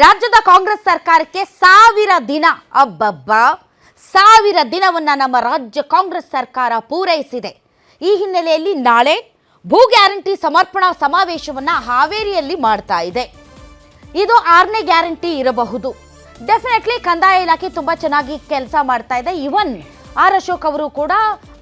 ರಾಜ್ಯದ ಕಾಂಗ್ರೆಸ್ ಸರ್ಕಾರಕ್ಕೆ 1000 ದಿನ ಅಬ್ಬಬ್ಬ 1000 ದಿನವನ್ನ ನಮ್ಮ ರಾಜ್ಯ ಕಾಂಗ್ರೆಸ್ ಸರ್ಕಾರ ಪೂರೈಸಿದೆ. ಈ ಹಿನ್ನೆಲೆಯಲ್ಲಿ ನಾಳೆ ಭೂ ಗ್ಯಾರಂಟಿ ಸಮರ್ಪಣಾ ಸಮಾವೇಶವನ್ನ ಹಾವೇರಿಯಲ್ಲಿ ಮಾಡ್ತಾ ಇದೆ. ಇದು 6ನೇ ಗ್ಯಾರಂಟಿ ಇರಬಹುದು. ಡೆಫಿನೆಟ್ಲಿ ಕಂದಾಯ ಇಲಾಖೆ ತುಂಬಾ ಚೆನ್ನಾಗಿ ಕೆಲಸ ಮಾಡ್ತಾ ಇದೆ. ಇವನ್ ಆರ್ ಅಶೋಕ್ ಅವರು ಕೂಡ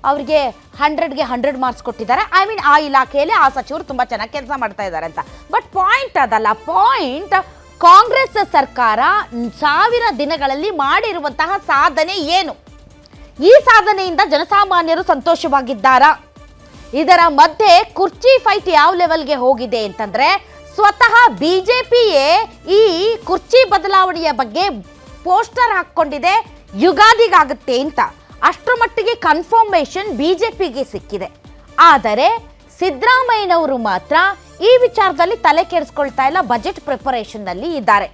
ಅವರಿಗೆ 100ಗೆ 100 ಮಾರ್ಕ್ಸ್ ಕೊಟ್ಟಿದ್ದಾರೆ. ಐ ಮೀನ್ ಆ ಇಲಾಖೆಯಲ್ಲಿ ಆ ಸಚಿವರು ತುಂಬಾ ಚೆನ್ನಾಗಿ ಕೆಲಸ ಮಾಡ್ತಾ ಇದ್ದಾರೆ ಅಂತ. ಬಟ್ ಪಾಯಿಂಟ್ ಅದಲ್ಲ. ಪಾಯಿಂಟ್ ಕಾಂಗ್ರೆಸ್ ಸರ್ಕಾರ 1000 ದಿನಗಳಲ್ಲಿ ಮಾಡಿರುವಂತಹ ಸಾಧನೆ ಏನು? ಈ ಸಾಧನೆಯಿಂದ ಜನಸಾಮಾನ್ಯರು ಸಂತೋಷವಾಗಿದ್ದಾರಾ? ಇದರ ಮಧ್ಯೆ ಕುರ್ಚಿ ಫೈಟ್ ಯಾವ ಲೆವೆಲ್ಗೆ ಹೋಗಿದೆ ಅಂತಂದ್ರೆ ಸ್ವತಃ ಬಿಜೆಪಿಯೇ ಈ ಕುರ್ಚಿ ಬದಲಾವಣೆಯ ಬಗ್ಗೆ ಪೋಸ್ಟರ್ ಹಾಕ್ಕೊಂಡಿದೆ, ಯುಗಾದಿಗಾಗುತ್ತೆ ಅಂತ. ಅಷ್ಟರ ಮಟ್ಟಿಗೆ ಕನ್ಫರ್ಮೇಷನ್ ಬಿಜೆಪಿಗೆ ಸಿಕ್ಕಿದೆ. ಆದರೆ ಸಿದ್ದರಾಮಯ್ಯನವರು ಮಾತ್ರ ಈ ವಿಚಾರದಲ್ಲಿ ತಲೆ ಕೆಡಿಸ್ಕೊಳ್ತಾ ಇಲ್ಲ. ಬಜೆಟ್ ಪ್ರಿಪರೇಷನ್ ನಲ್ಲಿ ಇದ್ದಾರೆ.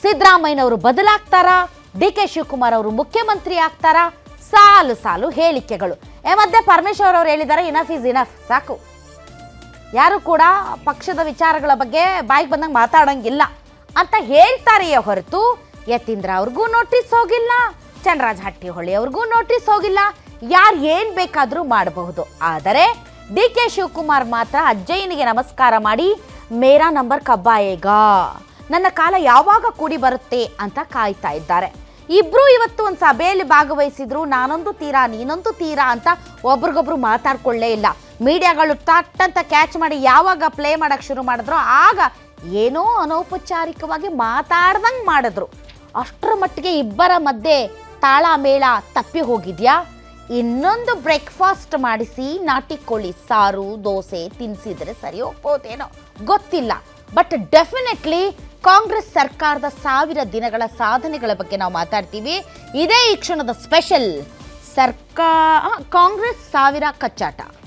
ಸಿದ್ದರಾಮಯ್ಯನವರು ಬದಲಾಗ್ತಾರಾ? ಡಿ ಕೆ ಶಿವಕುಮಾರ್ ಅವರು ಮುಖ್ಯಮಂತ್ರಿ ಆಗ್ತಾರಾ? ಸಾಲು ಸಾಲು ಹೇಳಿಕೆಗಳು. ಮಧ್ಯೆ ಪರಮೇಶ್ವರ್ ಅವರು ಹೇಳಿದ್ದಾರೆ, ಇನಫ್ ಇಸ್ ಇನಫ್, ಸಾಕು, ಯಾರು ಕೂಡ ಪಕ್ಷದ ವಿಚಾರಗಳ ಬಗ್ಗೆ ಬಾಯಿಗೆ ಬಂದಂಗೆ ಮಾತಾಡಂಗಿಲ್ಲ ಅಂತ ಹೇಳ್ತಾರೆಯೇ ಹೊರತು ಯತೀಂದ್ರ ಅವ್ರಿಗೂ ನೋಟಿಸ್ ಹೋಗಿಲ್ಲ, ಚನ್ನರಾಜ ಹಟ್ಟಿಹೊಳಿ ಅವ್ರಿಗೂ ನೋಟಿಸ್ ಹೋಗಿಲ್ಲ. ಯಾರು ಏನ್ ಬೇಕಾದ್ರೂ ಮಾಡಬಹುದು. ಆದರೆ ಡಿ ಕೆ ಶಿವಕುಮಾರ್ ಮಾತ್ರ ಅಜ್ಜಯ್ಯನಿಗೆ ನಮಸ್ಕಾರ ಮಾಡಿ ಮೇರಾ ನಂಬರ್ ಕಬ್ಬಾಯೇಗಾ, ನನ್ನ ಕಾಲ ಯಾವಾಗ ಕೂಡಿ ಬರುತ್ತೆ ಅಂತ ಕಾಯ್ತಾ ಇದ್ದಾರೆ. ಇಬ್ರು ಇವತ್ತು ಒಂದು ಸಭೆಯಲ್ಲಿ ಭಾಗವಹಿಸಿದ್ರು. ನಾನೊಂದು ತೀರಾ ನೀನೊಂದು ತೀರಾ ಅಂತ ಒಬ್ರಿಗೊಬ್ರು ಮಾತಾಡ್ಕೊಳ್ಳೇ ಇಲ್ಲ. ಮೀಡಿಯಾಗಳು ತಟ್ ಅಂತ ಕ್ಯಾಚ್ ಮಾಡಿ ಯಾವಾಗ ಪ್ಲೇ ಮಾಡಕ್ ಶುರು ಮಾಡಿದ್ರು ಆಗ ಏನೋ ಅನೌಪಚಾರಿಕವಾಗಿ ಮಾತಾಡ್ದಂಗೆ ಮಾಡಿದ್ರು. ಅಷ್ಟರ ಮಟ್ಟಿಗೆ ಇಬ್ಬರ ಮಧ್ಯೆ ತಾಳ ಮೇಳ ತಪ್ಪಿ ಹೋಗಿದ್ಯಾ? ಇನ್ನೊಂದು ಬ್ರೇಕ್ಫಾಸ್ಟ್ ಮಾಡಿಸಿ ನಾಟಿ ಕೋಳಿ ಸಾರು ದೋಸೆ ತಿನ್ನಿಸಿದ್ರೆ ಸರಿ ಹೋಗ್ಬೋದೇನೋ ಗೊತ್ತಿಲ್ಲ. ಬಟ್ ಡೆಫಿನೆಟ್ಲಿ ಕಾಂಗ್ರೆಸ್ ಸರ್ಕಾರದ 1000 ದಿನಗಳ ಸಾಧನೆಗಳ ಬಗ್ಗೆ ನಾವು ಮಾತಾಡ್ತೀವಿ. ಇದೇ ಈ ಕ್ಷಣದ ಸ್ಪೆಷಲ್ ಕಾಂಗ್ರೆಸ್ 1000 ಕಚ್ಚಾಟ.